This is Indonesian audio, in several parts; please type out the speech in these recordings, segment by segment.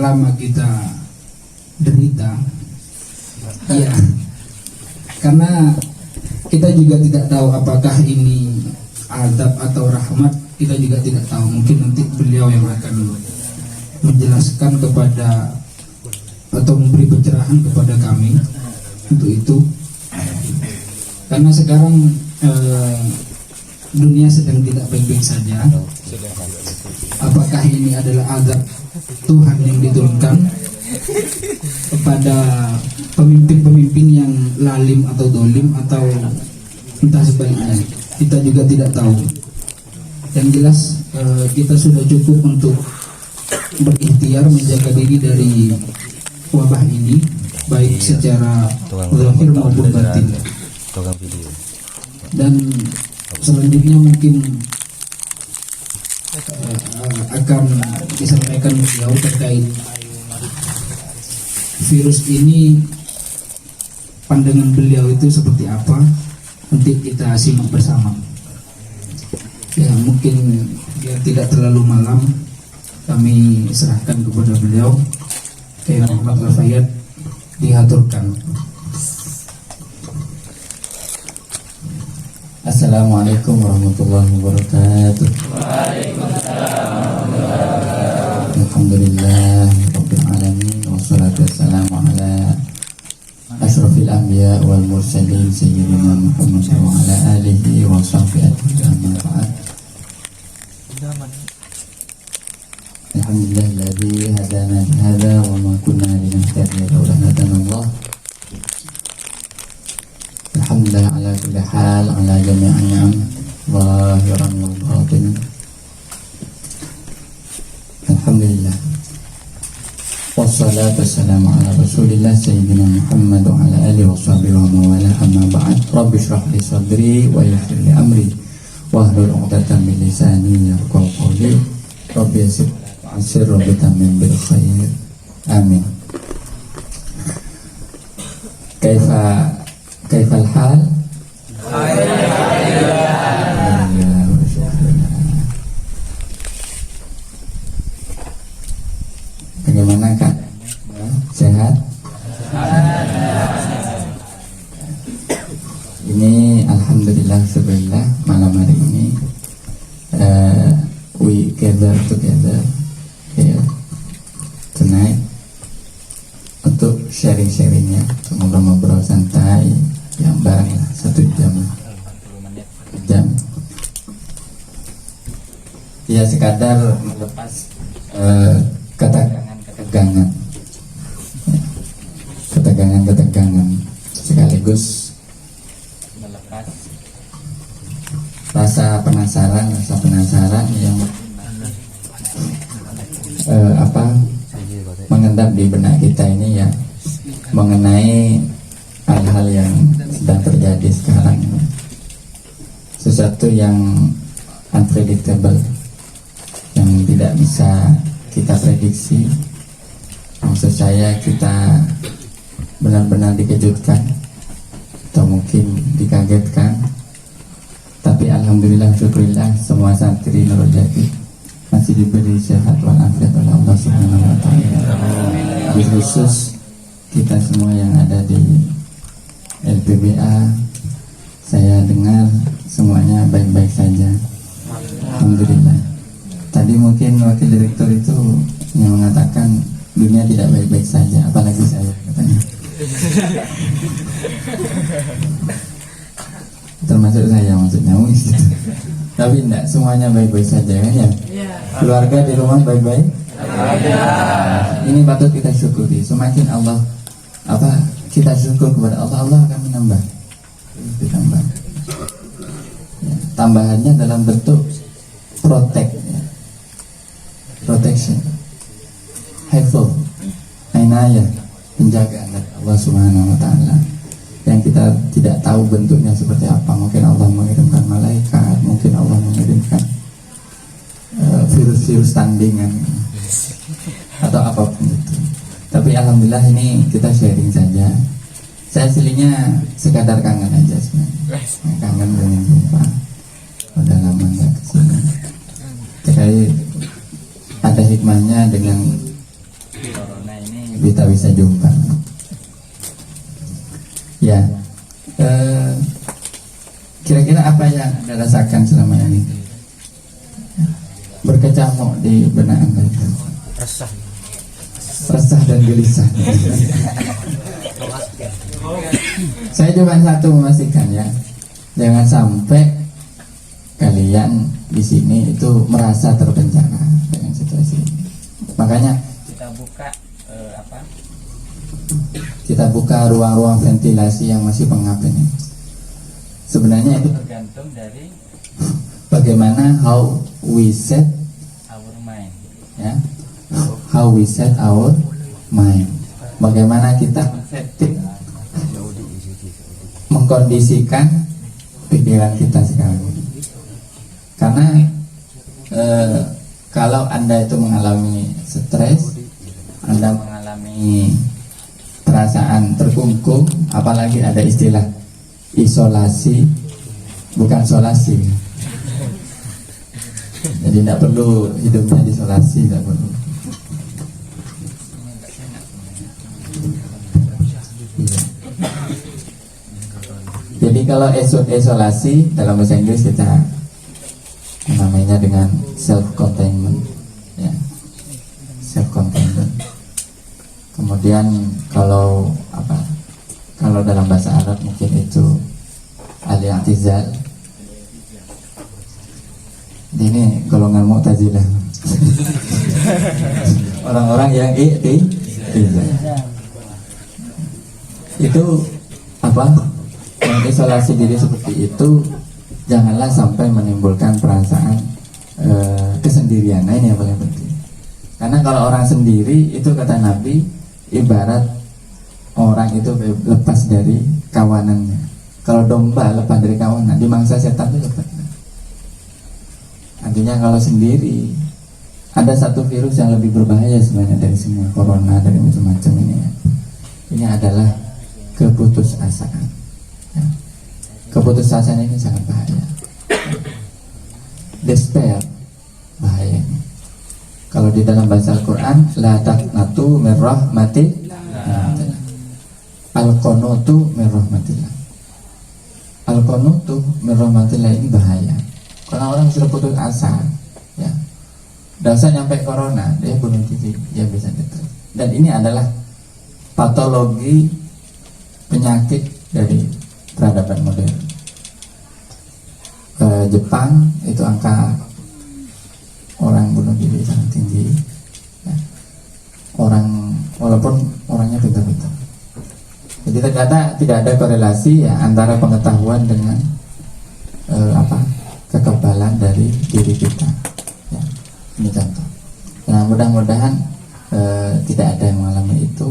lama kita derita, ya, karena kita juga tidak tahu apakah ini azab atau rahmat, kita juga tidak tahu. Mungkin nanti beliau yang akan menjelaskan kepada atau memberi pencerahan kepada kami untuk itu. Karena sekarang dunia sedang tidak baik-baik saja. Apakah ini adalah azab Tuhan yang diturunkan kepada pemimpin-pemimpin yang lalim atau dolim, atau entah sebaliknya, kita juga tidak tahu. Yang jelas kita sudah cukup untuk berikhtiar menjaga diri dari wabah ini, baik secara zahir maupun batin. Dan selanjutnya mungkin akan disampaikan beliau terkait virus ini, pandangan beliau itu seperti apa. Nanti kita simak bersama. Ya, mungkin biar tidak terlalu malam, kami serahkan kepada beliau. Kiai Muhammad Al-Fayyad diaturkan. Assalamualaikum warahmatullahi wabarakatuh. Alhamdulillah rabbil alamin, wassalatu wassalamu ala asyrafil anbiya wal mursalin sayyidina Muhammad wa ala alihi wa sahbihi ajma'in. Alhamdulillahilladzi hadana li hadza wa ma kunna linahtadiya laula an hadana Allah. Alhamdulillah ala kulli hal, ala jami'an ni'am zahiran wa batinan. Alhamdulillah. Wassalatu wassalamu ala Rasulillah sayyidina Muhammad wa ala alihi wa sahbihi wa mawala, amma ba'd. Rabbi shrah li sadri wa yassir li amri wahlul 'uqdatam min lisani yafqahu qawli. Rabbi yassir Rabbi tamim bil khair. Amin. Kaifal hal? Bagaimana Kak? Sehat? Ini alhamdulillah sebenarnya malam hari ini we gather together here tonight untuk sharing-sharingnya, untuk ngobrol-ngobrol santai yang bareng lah, 1 jam ya, sekadar melepas ketegangan sekaligus melepas rasa penasaran yang mengendap di benak kita ini, ya, mengenai hal-hal yang sedang terjadi sekarang, sesuatu yang unpredictable, yang tidak bisa kita prediksi. Maksud saya, kita benar-benar dikejutkan atau mungkin dikagetkan, tapi alhamdulillah, syukurillah, semua santri Nurul Jati masih diberi sehat walafiat oleh Allah Subhanahu wa taala. Khusus kita semua yang ada di LPBA, saya dengar semuanya baik-baik saja, alhamdulillah. Tadi mungkin wakil direktur itu yang mengatakan dunia tidak baik-baik saja, apalagi saya, katanya. Termasuk saya, maksudnya. Tapi enggak semuanya baik-baik saja, kan, ya? Keluarga di rumah baik-baik? Ini patut kita syukuri. Semakin Allah kita syukur kepada Allah, Allah akan menambah, ditambah. Ya, tambahannya dalam bentuk protection, hifz, inayah, penjagaan dari Allah Subhanahu wa taala, yang kita tidak tahu bentuknya seperti apa. Mungkin Allah mengirimkan malaikat, mungkin Allah mengirimkan virus-virus tandingan atau apapun itu. Tapi alhamdulillah ini kita sharing saja. Saya aslinya sekadar kangen aja sebenarnya. Kangen dengan jumpa. Udah lama nggak kesini. Terkait ada hikmahnya dengan kita bisa jumpa. Ya, kira-kira apa yang Anda rasakan selama ini? Berkecamuk di benak Anda itu? Resah dan gelisah. Saya cuma satu memastikan ya, jangan sampai kalian di sini itu merasa terpenjara dengan situasi ini. Makanya kita buka ruang-ruang ventilasi yang masih pengap ini. Sebenarnya itu tergantung dari bagaimana how we set our mind, ya, how we set our mind. Bagaimana kita mengkondisikan pikiran kita sekarang. Karena kalau Anda itu mengalami stres, Anda mengalami perasaan terkungkung, apalagi ada istilah isolasi, bukan solasi. Jadi tidak perlu hidupnya diisolasi, tidak perlu. Jadi kalau isolasi dalam bahasa Inggris kita namanya dengan self containment, ya, self containment. Kemudian kalau dalam bahasa Arab mungkin itu al-i'tizal. Ini golongan Mu'tazilah. Orang-orang yang i'tizal. Itu yang isolasi diri seperti itu, janganlah sampai menimbulkan perasaan kesendirian. Nah, ini yang paling penting. Karena kalau orang sendiri itu kata Nabi ibarat orang itu lepas dari kawanannya. Kalau domba lepas dari kawanan, dimangsa setan itu lepas. Artinya kalau sendiri, ada satu virus yang lebih berbahaya sebenarnya dari semua, corona, dari macam-macam ini ya. Ini adalah keputusasaan ya. Keputusasaan ini sangat bahaya. Despair, bahayanya. Kalau di dalam bahasa Al-Quran, la taqnatu min rahmatillah, al-qanutu min rahmatillah. Al-qanutu min rahmatillah ini bahaya. Kalau orang sudah putus asa, ya, dan usah nyampe corona, dia bunuh diri, dia bisa dekat. Dan ini adalah patologi penyakit dari peradaban modern. Jepang itu angka orang bunuh diri sangat tinggi, ya. Walaupun orangnya pintar-pintar. Jadi ternyata tidak ada korelasi ya antara pengetahuan dengan kekebalan dari diri kita. Ya, ini contoh. Nah, mudah-mudahan tidak ada yang mengalami itu.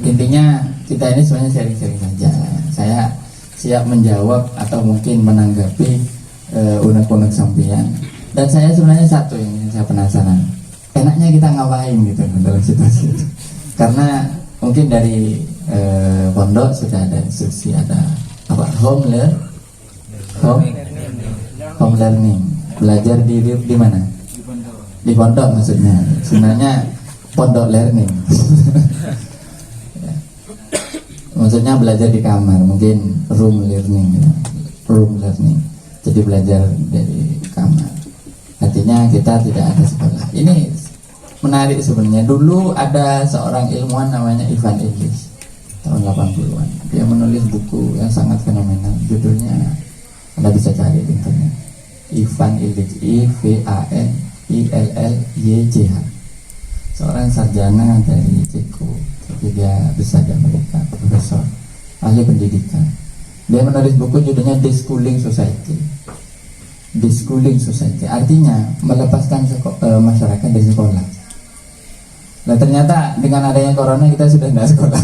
Intinya kita ini sebenarnya sharing-sharing saja. Saya siap menjawab atau mungkin menanggapi unek-unek sampean. Dan saya sebenarnya satu yang saya penasaran, enaknya kita ngapain gitu dalam situasi itu. Karena mungkin dari pondok sudah ada instruksi, ada home learning, belajar di mana? Di pondok maksudnya. Sebenarnya pondok learning. Maksudnya belajar di kamar, mungkin room learning, ya. Room learning. Jadi belajar dari kamar. Artinya kita tidak ada sekolah. Ini menarik sebenarnya. Dulu ada seorang ilmuwan namanya Ivan Illich, tahun 80-an. Dia menulis buku yang sangat fenomenal. Judulnya Anda bisa cari di internet. Ivan Illich, IVANILLYCH. Seorang sarjana dari Ceko, tapi dia besar di Amerika, profesor, ahli pendidikan. Dia menulis buku judulnya Deschooling Society. Deschooling Society artinya melepaskan masyarakat dari sekolah. Nah, ternyata dengan adanya corona kita sudah tidak sekolah.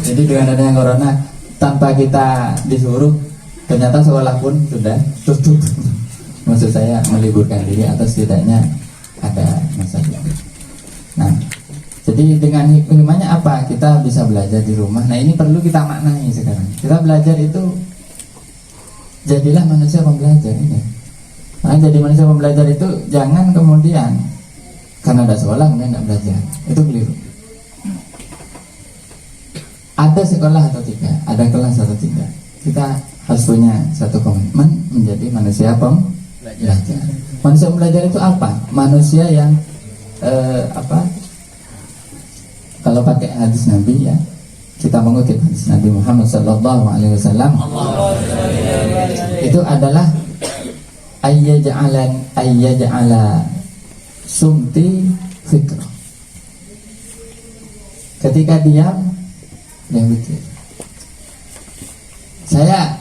Jadi dengan adanya corona, tanpa kita disuruh, ternyata sekolah pun sudah tutup. Maksud saya meliburkan diri atau setidaknya ada masa libur. Nah, jadi dengan hikmahnya apa? Kita bisa belajar di rumah. Nah, ini perlu kita maknai sekarang. Kita belajar itu, jadilah manusia pembelajar ini. Nah, jadi manusia pembelajar itu jangan kemudian karena ada sekolah kemudian tidak belajar. Itu keliru. ada sekolah atau tidak, ada kelas atau tidak, kita harus punya satu komitmen menjadi manusia pembelajar. Manusia belajar itu apa? Manusia yang kalau pakai hadis Nabi ya, kita mengutip hadis Nabi Muhammad SAW, itu adalah ayyaj'ala sumti fikra. Ketika diam, dia mikir. Saya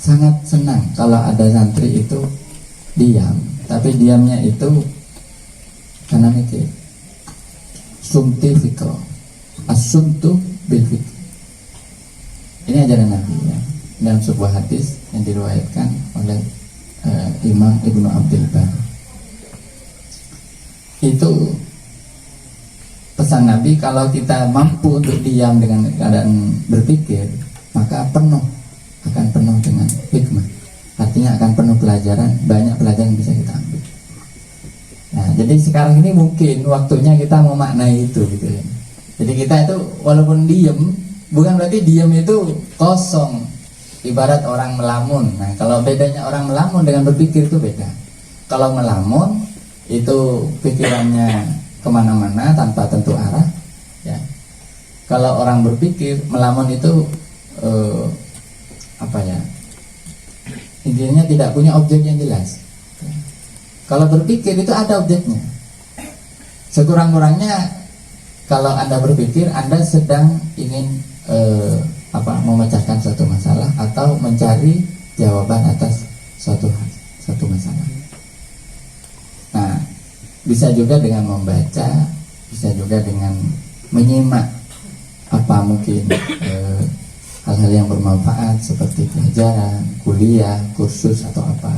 sangat senang kalau ada santri itu diam, tapi diamnya itu karena mikir. Sumti fikra, as-sumtu bil fikr. Ini ajaran Nabi ya, dalam sebuah hadis yang diriwayatkan oleh Imam Ibnu Abdul Bar. Itu pesan Nabi, kalau kita mampu untuk diam dengan keadaan berpikir, maka akan penuh dengan hikmah. Artinya akan penuh pelajaran, banyak pelajaran yang bisa kita ambil. Nah, jadi sekarang ini mungkin waktunya kita memaknai itu gitu ya. Jadi kita itu walaupun diem, bukan berarti diem itu kosong. Ibarat orang melamun. Nah, kalau bedanya orang melamun dengan berpikir itu beda. Kalau melamun itu pikirannya kemana-mana tanpa tentu arah ya. Kalau orang berpikir, melamun itu intinya tidak punya objek yang jelas. Kalau berpikir itu ada objeknya. Sekurang-kurangnya kalau Anda berpikir, Anda sedang ingin memecahkan suatu masalah atau mencari jawaban atas suatu masalah. Nah, bisa juga dengan membaca, bisa juga dengan menyimak mungkin hal-hal yang bermanfaat seperti pelajaran, kuliah, kursus atau apa.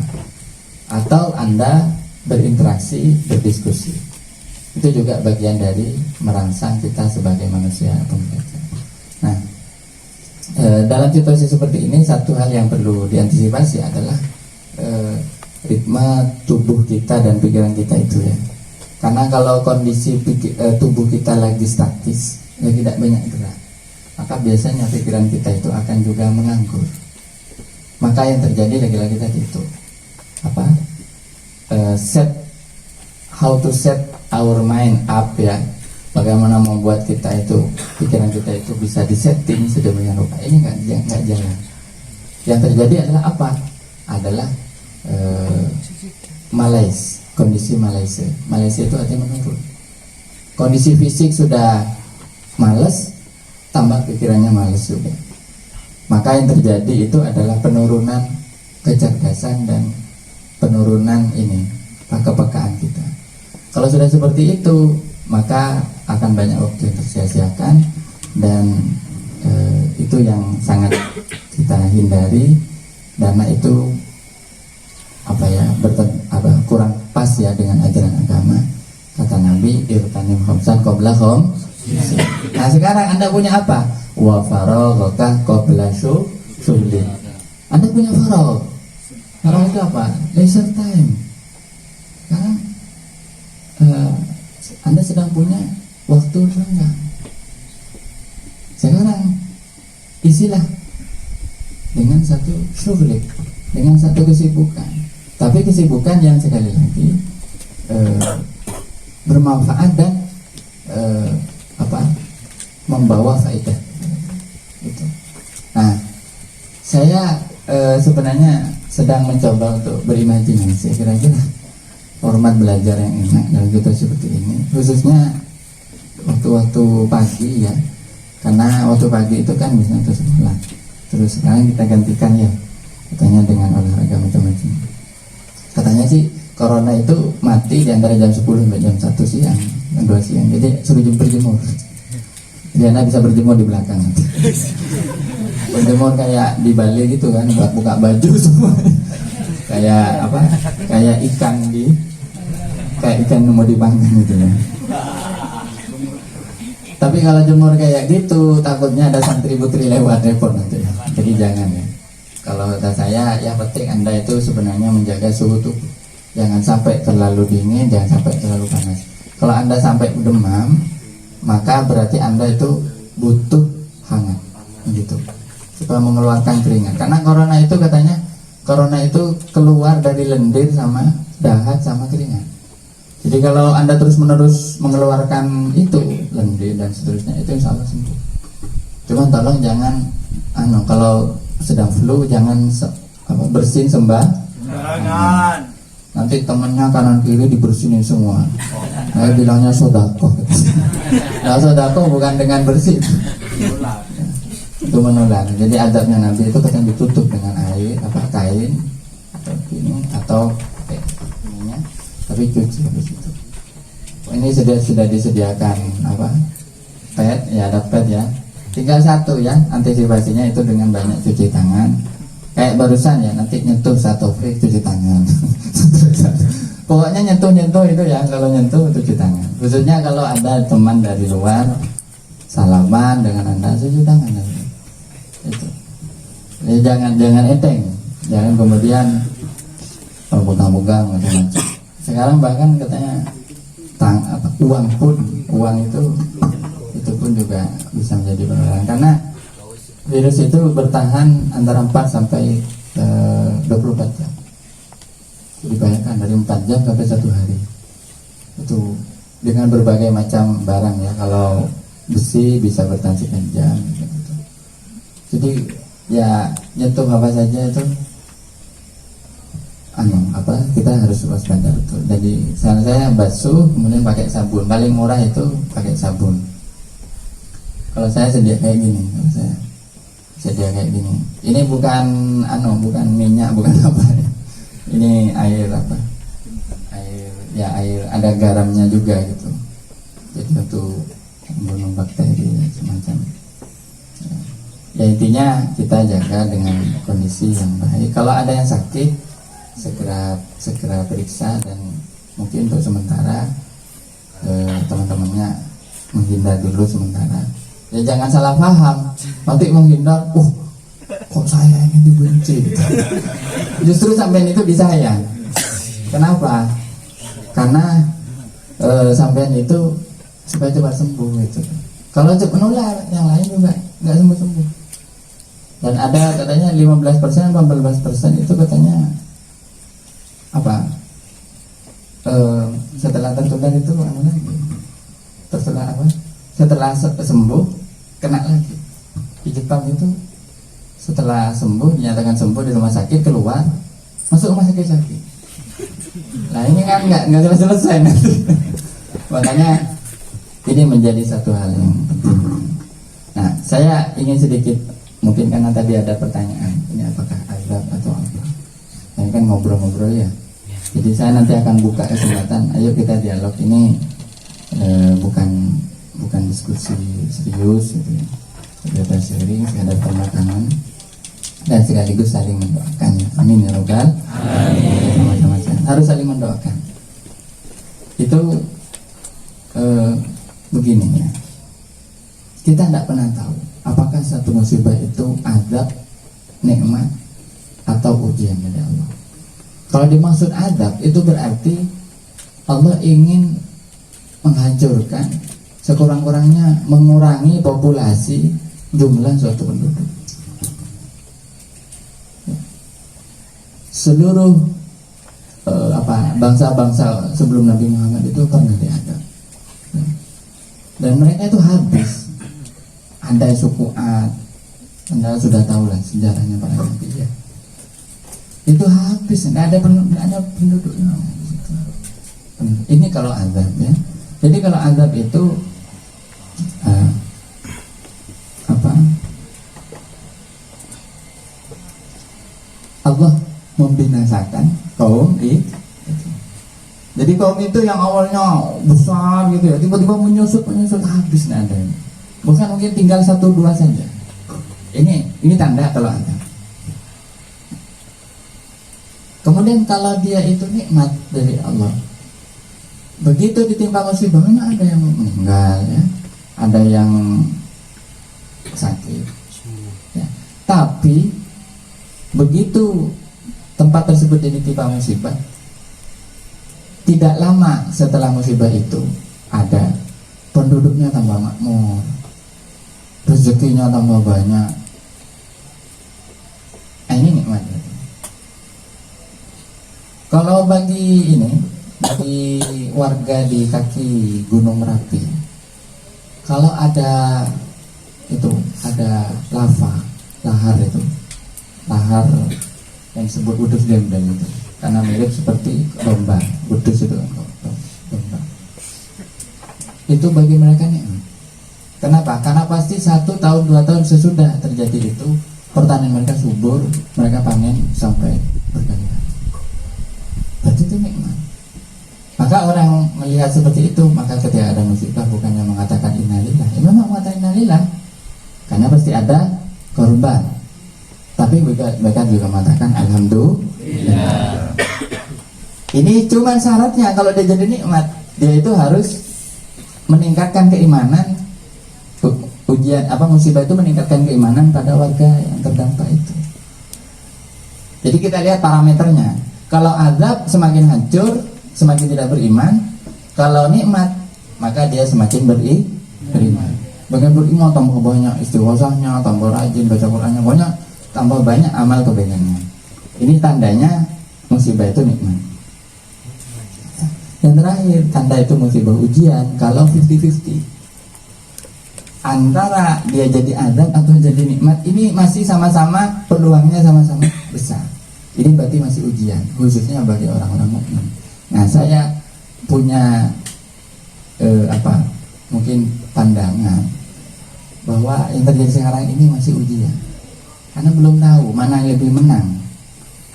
Atau Anda berinteraksi, berdiskusi. Itu juga bagian dari merangsang kita sebagai manusia pembelajar. Nah, dalam situasi seperti ini, satu hal yang perlu diantisipasi adalah ritme tubuh kita dan pikiran kita itu ya. Karena kalau kondisi tubuh kita lagi statis, ya tidak banyak gerak, maka biasanya pikiran kita itu akan juga menganggur. Maka yang terjadi lagi-lagi tadi itu how to set our mind up ya. Bagaimana membuat kita itu, pikiran kita itu bisa disetting sedemikian rupa. Ini nggak jalan. Yang terjadi adalah apa? Adalah malaise, kondisi malaise. Malaise itu artinya menurun. Kondisi fisik sudah males, tambah pikirannya males juga. Maka yang terjadi itu adalah penurunan kecerdasan dan penurunan kepekaan kita. Kalau sudah seperti itu, maka akan banyak waktu yang tersia-siakan, dan itu yang sangat kita hindari, karena itu kurang pas ya dengan ajaran agama. Kata Nabi, irtanim khamsan qabla khamsin. Nah, sekarang Anda punya apa? Wa faraghaka qabla syughli. Anda punya faragh. Faragh itu apa? Leisure time. Sekarang Anda sedang punya waktu renggang. Sekarang isilah dengan satu syughli, dengan satu kesibukan. Tapi kesibukan yang sekali lagi bermanfaat dan membawa faedah. Gitu. Nah, saya sebenarnya sedang mencoba untuk berimajinasi kira-kira format belajar yang enak dalam situasi seperti ini, khususnya waktu-waktu pagi ya, karena waktu pagi itu kan misalnya ke sekolah, terus sekarang kita gantikan ya, katanya dengan olahraga macam-macam. Katanya sih corona itu mati di antara jam 10 sampai jam 1 siang, jam 2 siang. Jadi suruh berjemur. Jadi Anda bisa berjemur di belakang. Berjemur kayak di Bali gitu kan, buka baju semua. Kayak kayak ikan mau dipanggang gitu ya. Tapi kalau jemur kayak gitu, takutnya ada santri putri lewat, repot nanti. Jadi jangan ya. Kalau kata saya, yang penting Anda itu sebenarnya menjaga suhu tubuh. Jangan sampai terlalu dingin, jangan sampai terlalu panas. Kalau Anda sampai demam, maka berarti Anda itu butuh hangat, gitu, supaya mengeluarkan keringat. Karena corona itu katanya, corona itu keluar dari lendir sama dahat sama keringat. Jadi kalau Anda terus-menerus mengeluarkan itu lendir dan seterusnya, itu insya Allah sembuh. Cuman tolong jangan, kalau sedang flu jangan bersin sembarangan. Nanti temennya kanan kiri dibersinin semua. Saya bilangnya sodako. Nah, sodako bukan dengan bersih. Itu menular. Jadi adabnya Nabi itu katanya ditutup dengan air, kain atau ini atau ininya, tapi cuci habis itu. Ini sudah disediakan pad, ya ada pad ya. Tinggal satu ya, antisipasinya itu dengan banyak cuci tangan. Kayak barusan ya, nanti nyentuh satu free cuci tangan. Pokoknya nyentuh itu ya, kalau nyentuh cuci tangan. Khususnya kalau ada teman dari luar salaman dengan Anda, cuci tangan. Itu. Ya, jangan enteng, jangan kemudian pegang-pegang macam-macam. Sekarang bahkan katanya uang itu pun juga bisa menjadi penularan, karena virus itu bertahan antara 4 sampai 24 jam. Jadi bayangkan dari 4 jam sampai 1 hari. Itu dengan berbagai macam barang ya. Kalau besi bisa bertahan sekian jam gitu. Jadi ya nyentuh apa saja itu kita harus waspada betul. Jadi saya basuh kemudian pakai sabun. Paling murah itu pakai sabun. Kalau saya sedia kayak gini, kayak gini. Ini bukan bukan minyak, bukan apa ya. Ini air air ada garamnya juga gitu. Jadi untuk membunuh bakteri semacam. Ya intinya kita jaga dengan kondisi yang baik. Kalau ada yang sakit, segera periksa, dan mungkin untuk sementara teman-temannya menghindar dulu sementara. Ya jangan salah paham, nanti menghindar, kok saya ini dibenci. Justru sampean itu disayang. Kenapa? Karena sampean itu supaya cepat sembuh gitu. Kalau cepat menular, yang lain juga nggak sembuh. Dan ada katanya 15%, 14% itu katanya setelah tertular itu setelah sembuh kena lagi. Di Jepang itu setelah sembuh, dinyatakan sembuh di rumah sakit, keluar masuk rumah sakit lagi. Nah ini kan nggak selesai nanti. Makanya ini menjadi satu hal yang penting. Nah saya ingin sedikit, mungkin karena tadi ada pertanyaan, ini apakah azab atau apa? Saya kan ngobrol-ngobrol ya. Jadi saya nanti akan buka kesempatan, ayo kita dialog. Ini bukan diskusi serius gitu ya. Kita sharing, ada pemakaman dan sekaligus saling mendoakan. Amin ya robbal alamin. Harus saling mendoakan. Itu begini ya. Kita tidak pernah tahu apakah satu musibah itu azab, nikmat, atau ujian dari Allah. Kalau dimaksud azab itu berarti Allah ingin menghancurkan, sekurang-kurangnya mengurangi populasi jumlah suatu penduduk. Seluruh bangsa-bangsa sebelum Nabi Muhammad itu pernah diadab, dan mereka itu habis. Ada suku Ad, Anda sudah tahu lah sejarahnya para nabi ya. Itu habis, nggak ada penduduknya. Ini kalau azab ya. Jadi kalau azab itu Allah membinasakan kaum itu. Jadi kaum itu yang awalnya besar gitu ya, tiba-tiba menyusut habis, nggak ada. Bukan mungkin tinggal 1-2 saja. Ini tanda kalau azab. Kemudian kalau dia itu nikmat dari Allah, begitu ditimpa musibah, memang ada yang meninggal ya, ada yang sakit ya. Tapi begitu tempat tersebut ditimpa musibah, tidak lama setelah musibah itu ada penduduknya tambah makmur, rezekinya tambah banyak. Ini nikmat. Kalau bagi warga di kaki Gunung Merapi, kalau ada lava, lahar yang disebut Udus Dendeng itu, karena mirip seperti domba, Udus itu domba. Itu bagi mereka nikmat. Kenapa? Karena pasti 1 tahun 2 tahun sesudah terjadi itu, pertanian mereka subur, mereka panen sampai berkali-kali. Berarti itu nikmat. Maka orang melihat seperti itu, maka ketika ada musibah bukannya mengatakan innalillah, memang mengatakan innalillah, karena pasti ada korban. Tapi mereka juga mengatakan alhamdulillah. Ini cuma syaratnya kalau dia jadi nikmat, dia itu harus meningkatkan keimanan. Musibah itu meningkatkan keimanan pada warga yang terdampak itu. Jadi kita lihat parameternya. Kalau azab semakin hancur, semakin tidak beriman. Kalau nikmat, maka dia semakin beriman. Bagian beriman tambah banyak istighosahnya, tambah rajin baca Qur'annya, banyak, tambah banyak amal kebaikannya. Ini tandanya musibah itu nikmat. Yang terakhir, tanda itu musibah ujian. Kalau 50-50, antara dia jadi azab atau jadi nikmat, ini masih sama-sama peluangnya sama-sama besar. Ini berarti masih ujian, khususnya bagi orang-orang mukmin. Nah, saya punya mungkin pandangan bahwa yang terjadi sekarang ini masih ujian, karena belum tahu mana yang lebih menang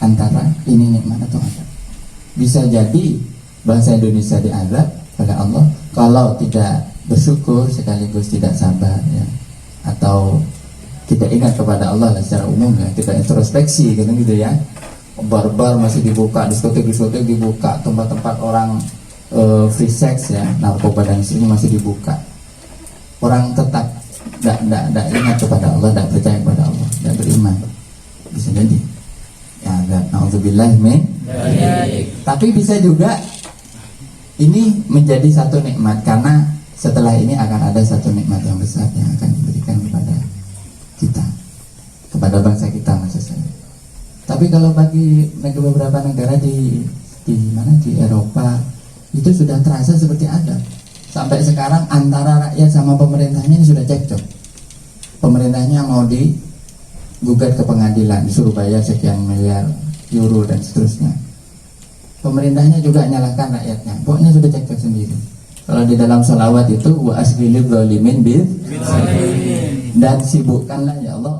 antara ini nikmat atau azab. Bisa jadi bangsa Indonesia diazab oleh Allah kalau tidak bersyukur sekaligus tidak sabar, ya, atau tidak ingat kepada Allah lah secara umum, ya, tidak introspeksi gitu ya. Barbar masih dibuka, diskotek dibuka, tempat-tempat orang free sex, ya, narkoba dan sebagainya masih dibuka. Orang tetap tidak ingat kepada Allah, tidak percaya kepada Allah, tidak beriman. Bisa jadi, ya, naudzubillah min. Tapi bisa juga ini menjadi satu nikmat, karena setelah ini akan ada satu nikmat yang besar yang akan diberikan kepada kita, kepada bangsa kita maksud saya. Tapi kalau bagi beberapa negara di Eropa itu sudah terasa seperti ada. Sampai sekarang antara rakyat sama pemerintahnya ini sudah cekcok. Pemerintahnya mau digugat ke pengadilan, disuruh bayar sekian miliar euro dan seterusnya. Pemerintahnya juga nyalahkan rakyatnya. Pokoknya sudah cekcok sendiri. Kalau di dalam salawat itu wa asbilil zalimin bil, dan sibukkanlah ya Allah